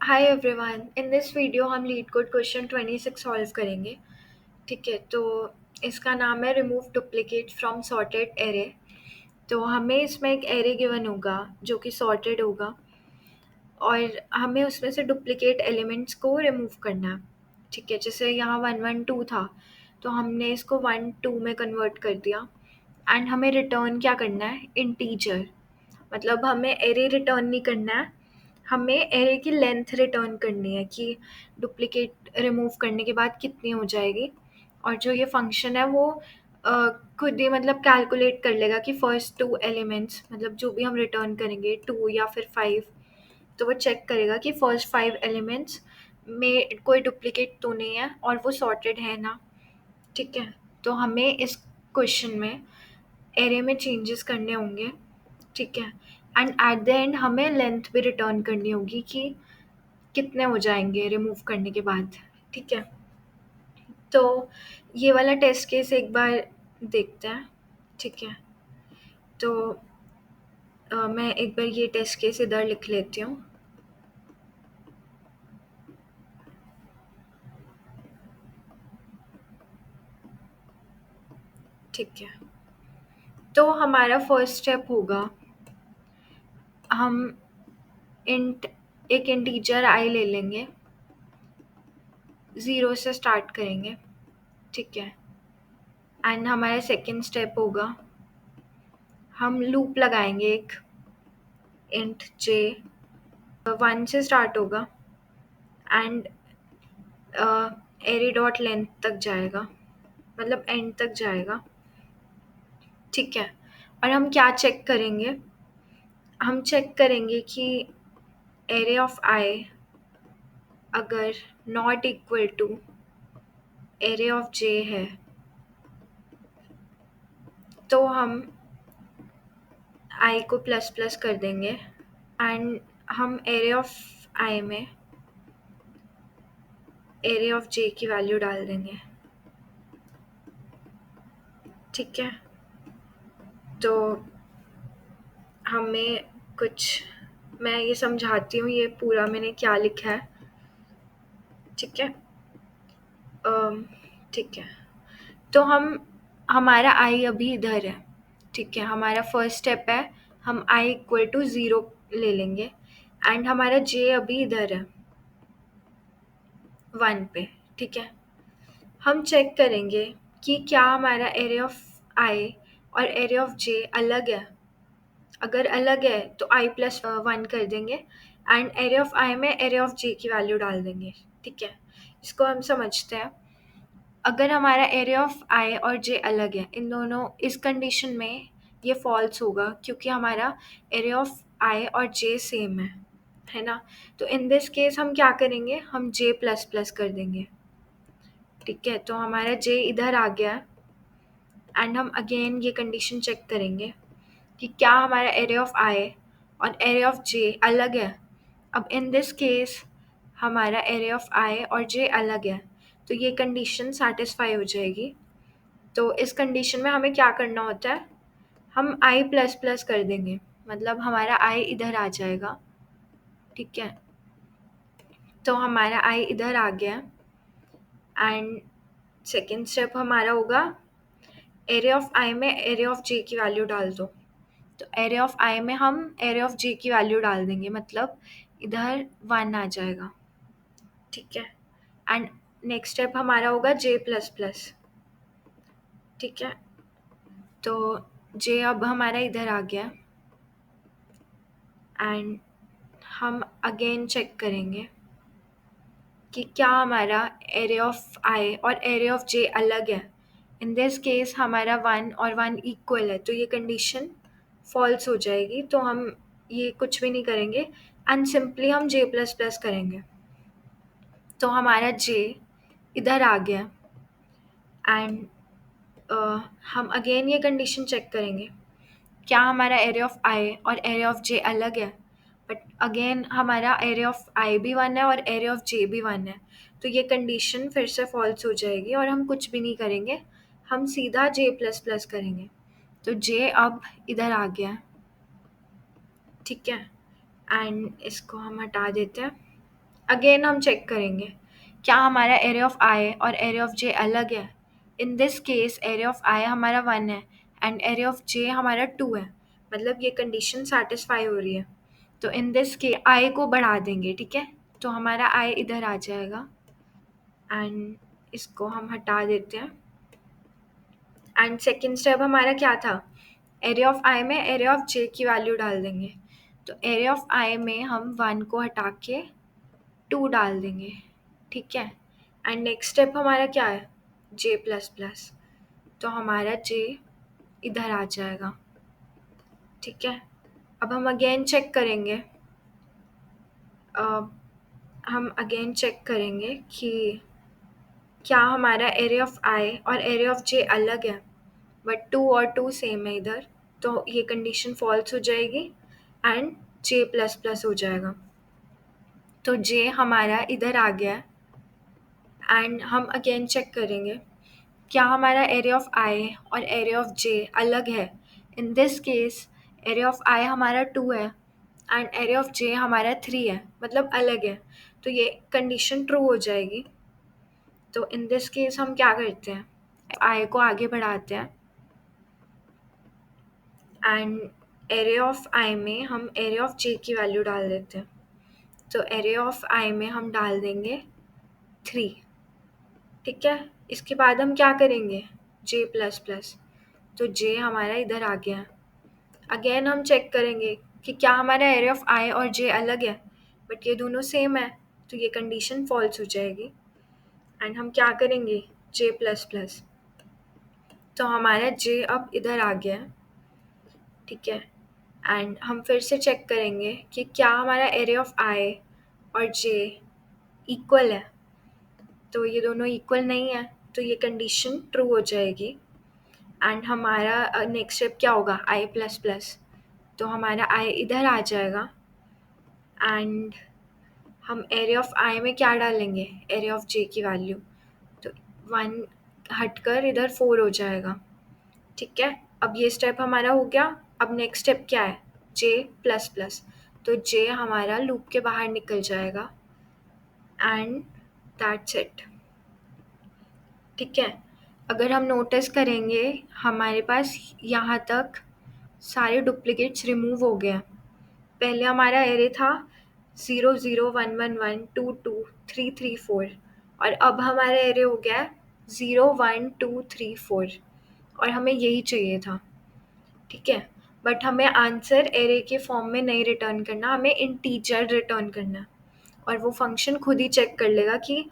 Hi everyone, in this video हम leet code question 26 solve करेंगे। ठीक है, तो इसका नाम है remove duplicate from sorted array. तो हमें इसमें एक एरे गिवन होगा जो कि सॉर्टेड होगा और हमें उसमें से डुप्लीकेट एलिमेंट्स को रिमूव करना है। ठीक है, जैसे यहाँ 1 1 2 था तो हमने इसको 1 2 में कन्वर्ट कर दिया एंड हमें रिटर्न क्या करना है, इंटीजर। मतलब हमें एरे रिटर्न नहीं करना है, हमें एरे की लेंथ रिटर्न करनी है कि डुप्लीकेट रिमूव करने के बाद कितनी हो जाएगी। और जो ये फंक्शन है वो खुद ही मतलब कैलकुलेट कर लेगा कि फर्स्ट 2 एलिमेंट्स मतलब जो भी हम रिटर्न करेंगे 2 या फिर 5, तो वो चेक करेगा कि फर्स्ट 5 एलिमेंट्स में कोई डुप्लीकेट तो नहीं है और वो सॉर्टेड है ना। ठीक है, तो हमें इस क्वेश्चन में एरे में चेंजेस करने होंगे। ठीक है, एंड एट द एंड हमें लेंथ भी रिटर्न करनी होगी कि कितने हो जाएंगे रिमूव करने के बाद। ठीक है, तो ये वाला टेस्ट केस एक बार देखते हैं। ठीक है, तो मैं एक बार ये टेस्ट केस इधर लिख लेती हूँ। ठीक है, तो हमारा फर्स्ट स्टेप होगा, हम इंट एक इंटीजर आई ले लेंगे, 0 से स्टार्ट करेंगे। ठीक है, एंड हमारा सेकंड स्टेप होगा, हम लूप लगाएंगे एक इंट जे, 1 से स्टार्ट होगा एंड एरे डॉट लेंथ तक जाएगा, मतलब एंड तक जाएगा। ठीक है, और हम क्या चेक करेंगे, हम चेक करेंगे कि एरे ऑफ आई अगर not equal to array of J है तो हम आई को प्लस प्लस कर देंगे एंड हम एरे ऑफ आई में एरे ऑफ जे की वैल्यू डाल देंगे। ठीक है, तो हमें कुछ, मैं ये समझाती हूँ ये पूरा मैंने क्या लिखा है। ठीक है, ठीक है, तो हमारा आई अभी इधर है। ठीक है, हमारा फर्स्ट स्टेप है, हम आई इक्वल टू 0 ले लेंगे एंड हमारा जे अभी इधर है 1 पे। ठीक है, हम चेक करेंगे कि क्या हमारा एरे ऑफ आई और एरे ऑफ जे अलग है। अगर अलग है तो आई प्लस 1 कर देंगे एंड एरे ऑफ आई में एरे ऑफ जे की वैल्यू डाल देंगे। ठीक है, इसको हम समझते हैं। अगर हमारा एरे ऑफ आई और जे अलग है, इन दोनों इस कंडीशन में ये फॉल्स होगा क्योंकि हमारा एरे ऑफ आई और जे सेम है ना। तो इन दिस केस हम क्या करेंगे, हम जे प्लस प्लस कर देंगे। ठीक है, तो हमारा जे इधर आ गया एंड हम अगेन ये कंडीशन चेक करेंगे कि क्या हमारा एरे ऑफ आई और एरे ऑफ जे अलग है। अब इन दिस केस हमारा एरे ऑफ आई और जे अलग है, तो ये कंडीशन सेटिस्फाई हो जाएगी। तो इस कंडीशन में हमें क्या करना होता है, हम आई प्लस प्लस कर देंगे, मतलब हमारा आई इधर आ जाएगा। ठीक है, तो हमारा आई इधर आ गया एंड सेकेंड स्टेप हमारा होगा, एरे ऑफ आई में एरे ऑफ जे की वैल्यू डाल दो। तो एरे ऑफ आई में हम एरे ऑफ जे की वैल्यू डाल देंगे, मतलब इधर 1 आ जाएगा। ठीक है, एंड नेक्स्ट स्टेप हमारा होगा जे प्लस प्लस। ठीक है, तो जे अब हमारा इधर आ गया एंड हम अगेन चेक करेंगे कि क्या हमारा एरे ऑफ आई और एरे ऑफ जे अलग है। इन दिस केस हमारा 1 और 1 इक्वल है, तो ये कंडीशन फॉल्स हो जाएगी। तो हम ये कुछ भी नहीं करेंगे एंड सिंपली हम जे प्लस प्लस करेंगे। तो हमारा जे इधर आ गया एंड हम अगेन ये कंडीशन चेक करेंगे, क्या हमारा एरे ऑफ आई और एरे ऑफ जे अलग है। बट अगेन हमारा एरे ऑफ आई भी 1 है और एरे ऑफ जे भी 1 है, तो ये कंडीशन फिर से फॉल्स हो जाएगी और हम कुछ भी नहीं करेंगे, हम सीधा जे प्लस प्लस करेंगे। तो जे अब इधर आ गया। ठीक है, एंड इसको हम हटा देते हैं अगेन हम चेक करेंगे क्या हमारा एरिया ऑफ आई और एरिया ऑफ जे अलग है। In this case area of I हमारा 1 है एंड एरिया ऑफ जे हमारा 2 है, मतलब ये कंडीशन सेटिस्फाई हो रही है। तो इन दिस के आई को बढ़ा देंगे, ठीक है। तो हमारा आई इधर आ जाएगा एंड इसको हम हटा देते हैं। एंड सेकेंड स्टेप हमारा क्या था, एरिया ऑफ आई में एरिया ऑफ जे की वैल्यू डाल देंगे। तो एरिया ऑफ आई में हम 1 को हटा के 2 डाल देंगे, ठीक है। एंड नेक्स्ट स्टेप हमारा क्या है, जे प्लस प्लस। तो हमारा जे इधर आ जाएगा, ठीक है। अब हम अगेन चेक करेंगे कि क्या हमारा एरिया ऑफ आई और एरिया ऑफ जे अलग है, बट 2 और 2 सेम है इधर। तो ये कंडीशन फॉल्स हो जाएगी एंड जे प्लस प्लस हो जाएगा। तो जे हमारा इधर आ गया एंड हम अगेन चेक करेंगे क्या हमारा एरिया ऑफ आई और एरिया ऑफ जे अलग है। In this case area of I हमारा 2 है एंड एरिया ऑफ जे हमारा 3 है, मतलब अलग है। तो ये कंडीशन ट्रू हो जाएगी। तो इन दिस केस हम क्या करते हैं, आई को आगे बढ़ाते हैं एंड एरिया ऑफ आई में हम एरिया ऑफ जे की वैल्यू डाल देते हैं। तो एरिया ऑफ आई में हम डाल देंगे 3, ठीक है। इसके बाद हम क्या करेंगे, जे प्लस प्लस। तो जे हमारा इधर आ गया। अगेन हम चेक करेंगे कि क्या हमारा एरिया ऑफ आई और जे अलग है, बट ये दोनों सेम है। तो ये कंडीशन फॉल्स हो जाएगी एंड हम क्या करेंगे, जे प्लस प्लस। तो हमारा जे अब इधर आ गया है, ठीक है। एंड हम फिर से चेक करेंगे कि क्या हमारा एरिया ऑफ आई और जे इक्वल है। तो ये दोनों इक्वल नहीं है, तो ये कंडीशन ट्रू हो जाएगी एंड हमारा नेक्स्ट स्टेप क्या होगा, आई प्लस प्लस। तो हमारा आई इधर आ जाएगा एंड हम एरिया ऑफ आई में क्या डालेंगे, एरिया ऑफ जे की वैल्यू। तो 1 हटकर इधर 4 हो जाएगा, ठीक है। अब ये स्टेप हमारा हो गया। अब नेक्स्ट स्टेप क्या है, जे प्लस प्लस। तो जे हमारा लूप के बाहर निकल जाएगा एंड दैट्स इट, ठीक है। अगर हम नोटिस करेंगे हमारे पास यहाँ तक सारे डुप्लीकेट्स रिमूव हो गए हैं। पहले हमारा एरे था 0 0 1 1 1 2 2 3 3 4 और अब हमारा एरे हो गया है 0 1 2 3 4 और हमें यही चाहिए था, ठीक है। बट हमें आंसर एरे के फॉर्म में नहीं रिटर्न करना, हमें इंटीजर रिटर्न करना है। और वो फंक्शन खुद ही चेक कर लेगा कि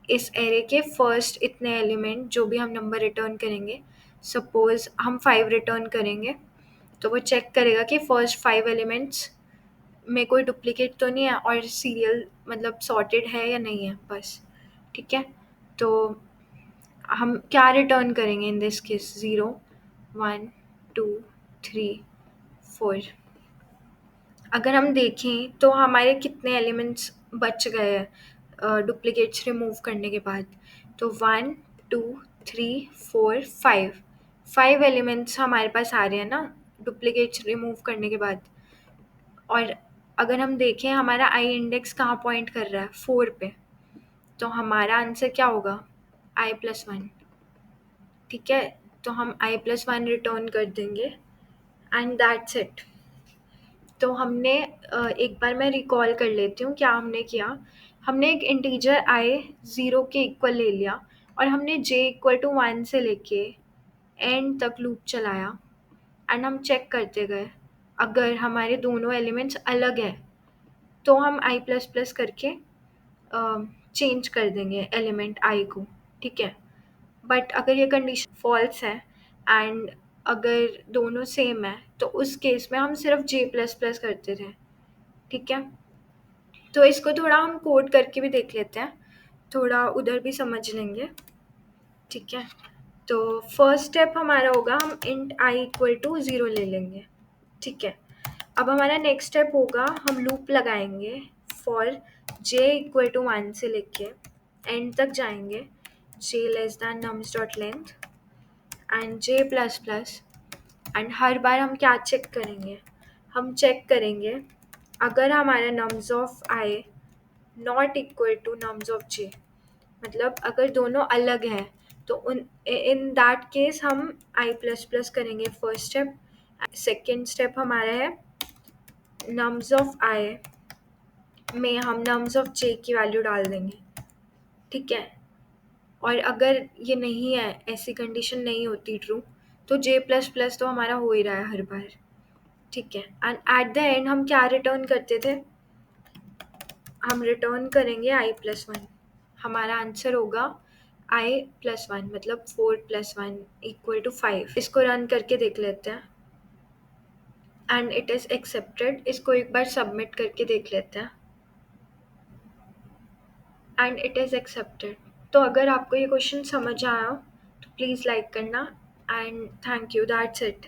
इस एरे के फर्स्ट इतने एलिमेंट जो भी हम नंबर रिटर्न करेंगे, सपोज हम 5 रिटर्न करेंगे, तो वो चेक करेगा कि फर्स्ट 5 एलिमेंट्स में कोई डुप्लीकेट तो नहीं है और सीरियल मतलब सॉर्टेड है या नहीं है, बस, ठीक है। तो हम क्या रिटर्न करेंगे इन दिस केस, 0 1 2 3 4। अगर हम देखें तो हमारे कितने एलिमेंट्स बच गए हैं डुप्लीकेट्स रिमूव करने के बाद। तो 1 2 3 4 5 5 एलिमेंट्स हमारे पास आ रहे हैं ना डुप्लीकेट्स रिमूव करने के बाद। और अगर हम देखें हमारा आई इंडेक्स कहाँ पॉइंट कर रहा है, 4 पे। तो हमारा आंसर क्या होगा, आई प्लस 1, ठीक है। तो हम आई प्लस 1 रिटर्न कर देंगे एंड दैट्स इट। तो हमने एक बार मैं रिकॉल कर लेती हूँ क्या हमने किया। हमने एक इंटीजर आई 0 के इक्वल ले लिया और हमने जे इक्वल टू 1 से लेके एंड तक लूप चलाया एंड हम चेक करते गए। अगर हमारे दोनों एलिमेंट्स अलग हैं तो हम आई प्लस प्लस करके चेंज कर देंगे एलिमेंट आई को, ठीक है। बट अगर ये कंडीशन फॉल्स है एंड अगर दोनों सेम है तो उस केस में हम सिर्फ जे प्लस प्लस करते थे, ठीक है। तो इसको थोड़ा हम कोड करके भी देख लेते हैं, थोड़ा उधर भी समझ लेंगे, ठीक है। तो फर्स्ट स्टेप हमारा होगा हम इंट आई इक्वल टू 0 ले लेंगे, ठीक है। अब हमारा नेक्स्ट स्टेप होगा हम लूप लगाएंगे फॉर जे इक्वल टू 1 से लेके एंड तक जाएंगे, J less than nums dot length and J plus plus. And हर बार हम क्या चेक करेंगे, हम चेक करेंगे अगर हमारा nums of I not equal to nums of J, मतलब अगर दोनों अलग हैं तो उन इन दैट केस हम आई प्लस प्लस करेंगे फर्स्ट स्टेप। सेकेंड स्टेप हमारा है नम्स ऑफ आई में हम नम्स ऑफ जे की वैल्यू डाल देंगे, ठीक है। और अगर ये नहीं है, ऐसी कंडीशन नहीं होती ट्रू, तो जे प्लस प्लस तो हमारा हो ही रहा है हर बार, ठीक है। एंड एट द एंड हम क्या रिटर्न करते थे, हम रिटर्न करेंगे आई प्लस वन। हमारा आंसर होगा आई प्लस वन, मतलब 4 + 1 = 5। इसको रन करके देख लेते हैं एंड इट इज़ एक्सेप्टेड। इसको एक बार सबमिट करके देख लेते हैं एंड इट इज़ एक्सेप्टेड। तो अगर आपको ये क्वेश्चन समझ आया हो तो प्लीज़ लाइक करना and thank you, that's it.